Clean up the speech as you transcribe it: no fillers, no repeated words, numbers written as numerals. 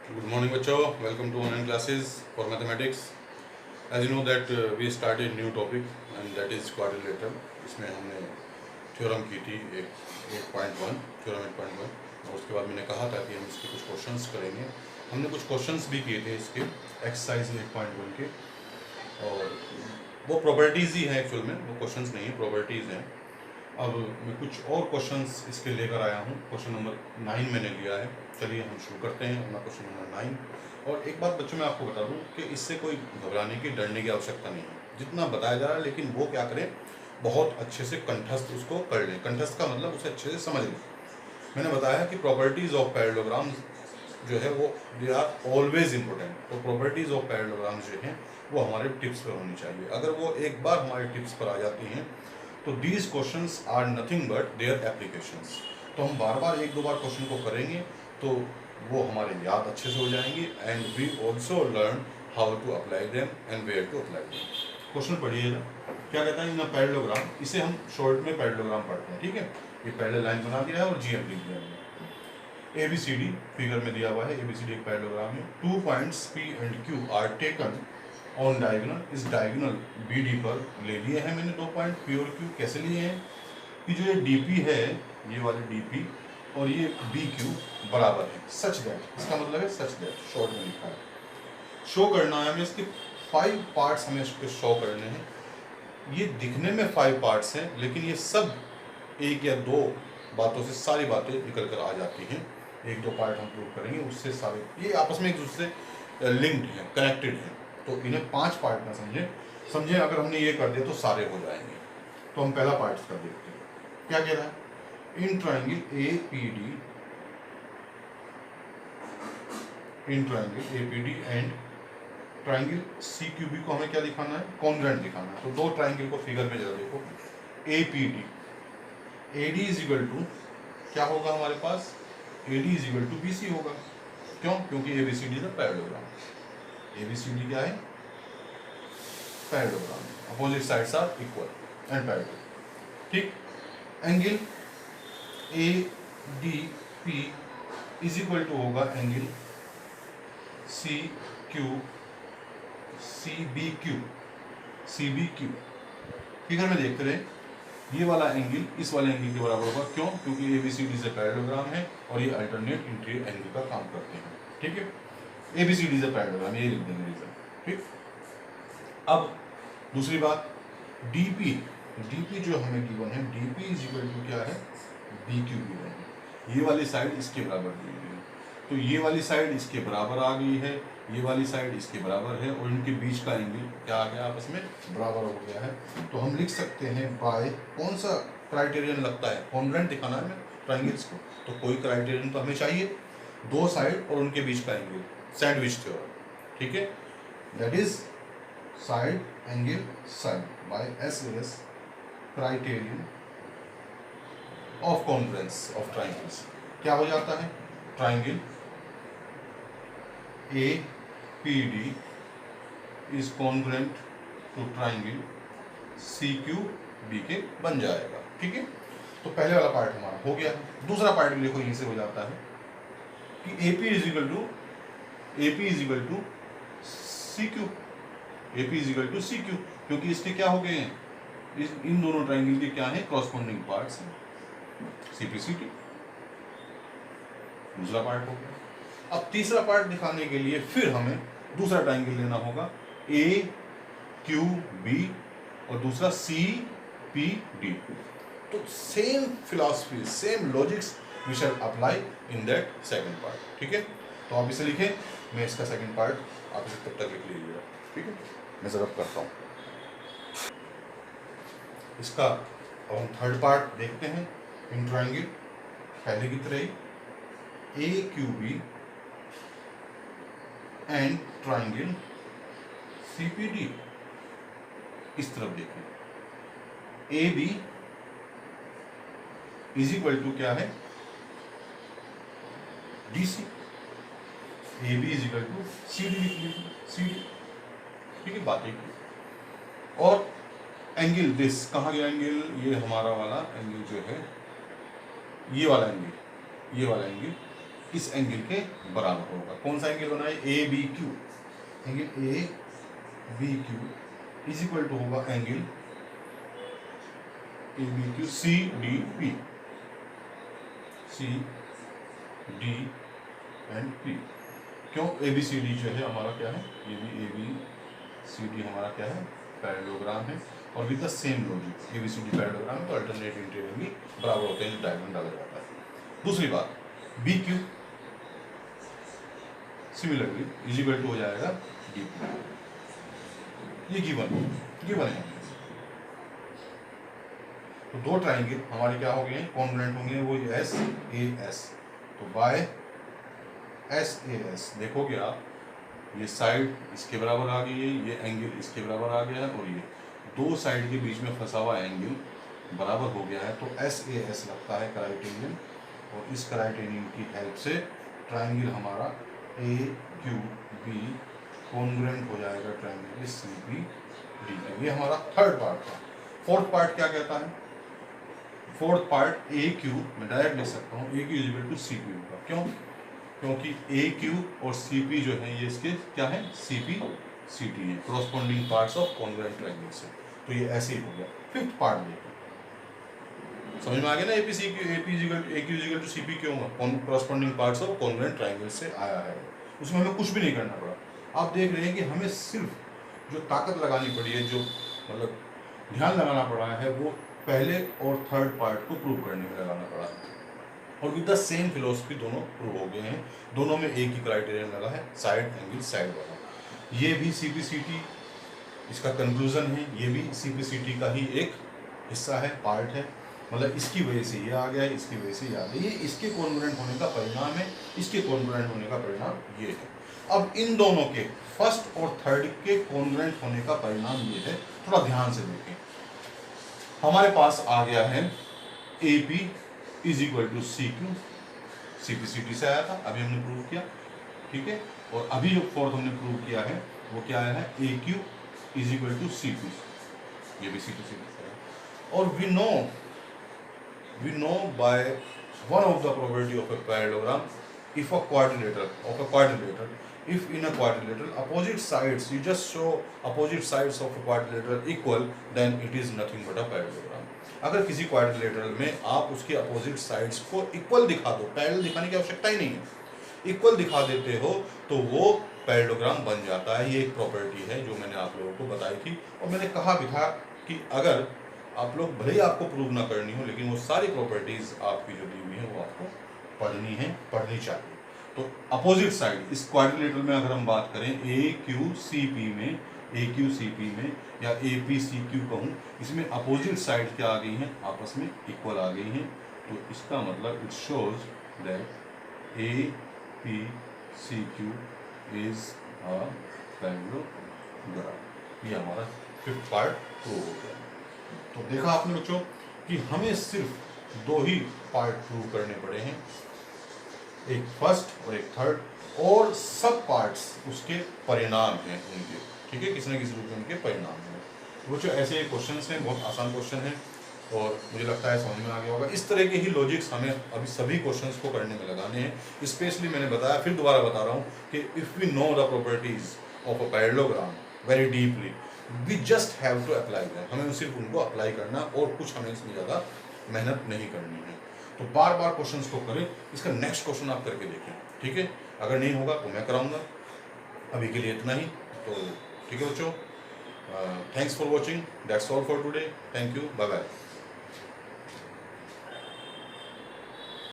Good morning, बच्चों. Welcome to online classes for mathematics. As you know that we started new topic and that is quadrilateral. इसमें हमने theorem की थी 8.1 theorem 8.1 और उसके बाद मैंने कहा था कि हम इसके कुछ क्वेश्चंस करेंगे. हमने कुछ क्वेश्चंस भी किए थे इसके एक्सरसाइज 8.1 के और वो प्रॉपर्टीज़ ही हैं एक्चुअल में, वो क्वेश्चंस नहीं है, प्रॉपर्टीज़ हैं. अब मैं कुछ और क्वेश्चंस इसके लेकर आया हूँ. क्वेश्चन नंबर 9 मैंने लिया है. चलिए हम शुरू करते हैं अपना क्वेश्चन नंबर 9. और एक बात बच्चों मैं आपको बता दूँ कि इससे कोई घबराने की, डरने की आवश्यकता नहीं है. जितना बताया जा रहा है, लेकिन वो क्या करें, बहुत अच्छे से कंठस्थ उसको कर लें. कंठस्थ का मतलब उसे अच्छे से समझ लें. मैंने बताया कि प्रॉपर्टीज़ ऑफ पैरेललोग्राम जो है वो दे आर ऑलवेज इम्पोर्टेंट. तो प्रॉपर्टीज़ ऑफ पैरेललोग्राम जो हैं वो हमारे टिप्स पर होनी चाहिए. अगर वो एक बार हमारे टिप्स पर आ जाती हैं तो these questions are nothing but their applications. तो हम बार बार एक दो बार क्वेश्चन को करेंगे तो वो हमारे याद अच्छे से हो जाएंगे. And we also learn how to apply them and where to apply them. Question पढ़िएगा क्या कहता है इन अ पैरेललोग्राम. इसे हम शॉर्ट में पैरेललोग्राम पढ़ते हैं. ठीक है, ये पैरेलल लाइन बना दिया है और जीएम लिख दिया है. ABCD फिगर में दिया हुआ है. ABCD एक पैरेललोग्राम है. 2 points P and Q are taken on diagonal. इस डायगोनल BD पर ले लिए हैं मैंने 2 पॉइंट P और Q. कैसे लिए हैं कि जो ये DP है, ये वाले DP और ये BQ बराबर है. सच दैट, इसका मतलब है सच दैट, शॉर्ट में लिखा है. शो करना है हमें इसके 5 पार्ट्स, हमें इसके शो करने हैं. ये दिखने में 5 पार्ट्स हैं लेकिन ये सब एक या दो बातों से सारी बातें निकल कर आ जाती हैं. एक दो पार्ट हम प्रूव करेंगे, उससे सारे ये आपस में एक दूसरे से लिंक्ड हैं, कनेक्टेड हैं. तो इन्हें 5 पार्ट में समझें. अगर हमने ये कर दिया तो सारे हो जाएंगे. तो हम पहला पार्ट कर देखते हैं. क्या कह रहा है, in triangle APD and triangle CQB को हमें क्या दिखाना है, कॉन्ग्रुएंट दिखाना है. तो दो ट्राइंगल को फिगर में जरा देखो. APD AD is equal to क्या होगा हमारे पास, AD is equal to BC होगा. क्यों? क्योंकि ABCD is a parallelogram. ABCD क्या है, parallelogram. Opposite sides are equal and parallel. ठीक. Angle ADP is equal to होगा एंगल CBQ. फिगर में देखते रहे, ये वाला एंगल इस वाले एंगल के बराबर होगा. क्यों? क्योंकि ABCD से पैरेललोग्राम है और ये अल्टरनेट इंटीरियर एंगल का काम करते हैं. ठीक है, ABCD से पैरेललोग्राम, ये लिख देंगे रीजन. ठीक. अब दूसरी बात, DP जो हमें गिवन है, DP इज इक्वल टू क्या है, BQ गिवन है. ये वाली साइड इसके बराबर दी गई है. तो ये वाली साइड इसके बराबर आ गई है, ये वाली साइड इसके बराबर है और इनके बीच का एंगल क्या आ गया, आपस में बराबर हो गया है. तो हम लिख सकते हैं बाय, कौन सा क्राइटेरियन लगता है, कॉन्ग्रुएंट दिखाना है हमें ट्राइंगल्स को. तो कोई क्राइटेरियन तो हमें चाहिए, दो साइड और उनके बीच का एंगल, सैंडविच थ्योरम. ठीक है, that is side angle side by SLS criterion of congruence of triangles. क्या हो जाता है, triangle APD is congruent to triangle CQB के बन जाएगा. ठीक है, तो पहले वाला पार्ट हमारा हो गया. दूसरा पार्ट भी देखो यहीं से हो जाता है कि AP is equal to CQ. AP is equal to CQ क्योंकि इसके क्या हो गए हैं, इन दोनों ट्राइंगल के क्या है, कॉरस्पॉन्डिंग पार्ट्स हैं. CPCT दूसरा पार्ट हो गया. अब तीसरा पार्ट दिखाने के लिए फिर हमें दूसरा ट्राइंगल लेना होगा, AQB और दूसरा CPD. तो same philosophy, same logics we shall apply in that second part. ठीक है, तो आप इसे लिखें, मैं इसका सेकंड पार्ट आप इसे तब तक लिख लीजिएगा. ठीक है, मैं जरूर करता हूँ इसका. अब हम थर्ड पार्ट देखते हैं. इन ट्राइंगल पहले की तरह ही AQB एंड ट्राइंगल CPD. इस तरफ देखें, AB इज इक्वल टू क्या है, DC. AB is equal to CD लिख लीजिए, CD. ठीक है, बात एक. और एंगल दिस कहाँ गया एंगल, ये हमारा वाला एंगल जो है, ये वाला एंगल इस एंगल के बराबर होगा। कौन सा एंगल बनाए? A B Q, angle A B Q is equal to होगा angle A B Q C D P, C D and P. क्यों? ए बी सी डी जो है हमारा क्या है? ये भी ए बी सी डी हमारा क्या है? पैरेललोग्राम है। और with the same logic, A B C D parallelogram तो अल्टरनेट इंटीरियर भी बराबर होते हैं, डायगोनल डाला जाता है। दूसरी बात, B Q similarly is equal to हो जाएगा डी पी। ये गिवन है। तो दो ट्राइंगल हमारे क्या हो गए हैं? कॉन्ग्रुएंट होंगे, वो एस ए एस। तो बाय एस ए एस देखोगे आप, ये साइड इसके बराबर आ गई है, ये एंगल इसके बराबर आ गया है, और ये दो साइड के बीच में फंसा हुआ एंगल बराबर हो गया है। तो एस ए एस लगता है क्राइटेरियन, और इस क्राइटेरियन की हेल्प से ट्राइंगल हमारा ए क्यू बी कॉन्ग्रुएंट हो जाएगा ट्राइंगल सी बी डी। ये हमारा थर्ड पार्ट था। फोर्थ पार्ट क्या कहता है? फोर्थ पार्ट ए क्यू मैं डायरेक्ट लिख सकता हूँ, A Q is equal to C P होगा। क्यों? क्योंकि ए क्यू और सी पी जो है ये इसके क्या है? सी पी सी टी है, corresponding parts of congruent triangle से। तो ये ऐसे ही हो गया। फिफ्थ पार्ट देखो, समझ में आ गया ना? A Q is equal to C P क्यों हुआ? Corresponding parts of congruent triangle से आया है। उसमें हमें कुछ भी नहीं करना पड़ा। आप देख रहे हैं कि हमें सिर्फ जो ताकत लगानी पड़ी है, जो मतलब ध्यान लगाना पड़ा है, वो पहले और थर्ड पार्ट को प्रूव करने में लगाना पड़ा है। और विद द सेम फिलोसफी दोनों प्रूव हो गए हैं। दोनों में एक ही क्राइटेरियन लगा है, साइड एंगल साइड वाला। ये भी सीपीसीटी इसका कंक्लूजन है, ये भी सीपीसीटी का ही एक हिस्सा है, पार्ट है। मतलब इसकी वजह से ये आ गया है, इसकी वजह से ये आ गया। ये इसके कॉन्ग्रुएंट होने का परिणाम है, इसके कॉन्ग्रुएंट होने का परिणाम ये है। अब इन दोनों के फर्स्ट और थर्ड के कॉन्ग्रुएंट होने का परिणाम ये है। थोड़ा ध्यान से देखें, हमारे पास आ गया है A P is equal to C Q, CPCT से आया था, अभी हमने प्रूव किया, ठीक है। और अभी जो फोर्थ हमने प्रूव किया है वो क्या आया है? A Q is equal to C P, ये भी सीपीसीटी से है। और we know by one of the property of a parallelogram, if a quadrilateral, if in a quadrilateral opposite sides, you just show opposite sides of a quadrilateral equal, then it is nothing but a parallelogram. अगर किसी quadrilateral में आप उसके opposite sides को equal दिखा दो, parallel दिखाने की आवश्यकता ही नहीं है, इक्वल दिखा देते हो तो वो पैरेललोग्राम बन जाता है। ये एक प्रॉपर्टी है जो मैंने आप लोगों को बताई थी, और मैंने कहा भी था कि अगर आप लोग भले ही आपको प्रूव ना करनी हो, लेकिन वो सारी प्रॉपर्टीज आपकी जो दी हुई है वो आपको पढ़नी चाहिए। तो अपोजिट साइड इस क्वाड्रिलेटरल में अगर हम बात करें ए क्यू सी पी में, ए क्यू सी पी में, या ए पी सी क्यू कहूँ, इसमें अपोजिट साइड क्या आ गई हैं? आपस में इक्वल आ गई हैं। तो इसका मतलब it shows that A P C Q is a parallelogram. ये हमारा फिफ्थ पार्ट प्रूव हो गया। तो देखा आपने बच्चों कि हमें सिर्फ दो ही पार्ट प्रूव करने पड़े हैं, एक फर्स्ट और एक थर्ड, और सब पार्ट्स उसके परिणाम हैं उनके, ठीक है, किसी न किसी रूप में उनके परिणाम हैं। वो जो ऐसे क्वेश्चंस हैं, बहुत आसान क्वेश्चन है, और मुझे लगता है समझ में आ गया होगा। इस तरह के ही लॉजिक्स हमें अभी सभी क्वेश्चंस को करने में लगाने हैं। स्पेशली मैंने बताया, फिर दोबारा बता रहा हूँ कि if we know the properties of a parallelogram very deeply, we just have to apply that. हमें सिर्फ उनको अप्लाई करना, और कुछ हमें इसमें ज़्यादा मेहनत नहीं करनी है। तो बार बार क्वेश्चंस को करें। इसका नेक्स्ट क्वेश्चन आप करके देखें, ठीक है। अगर नहीं होगा तो मैं कराऊंगा। अभी के लिए इतना ही। तो ठीक है बच्चों, thanks for watching, that's all for today. Thank you, bye bye.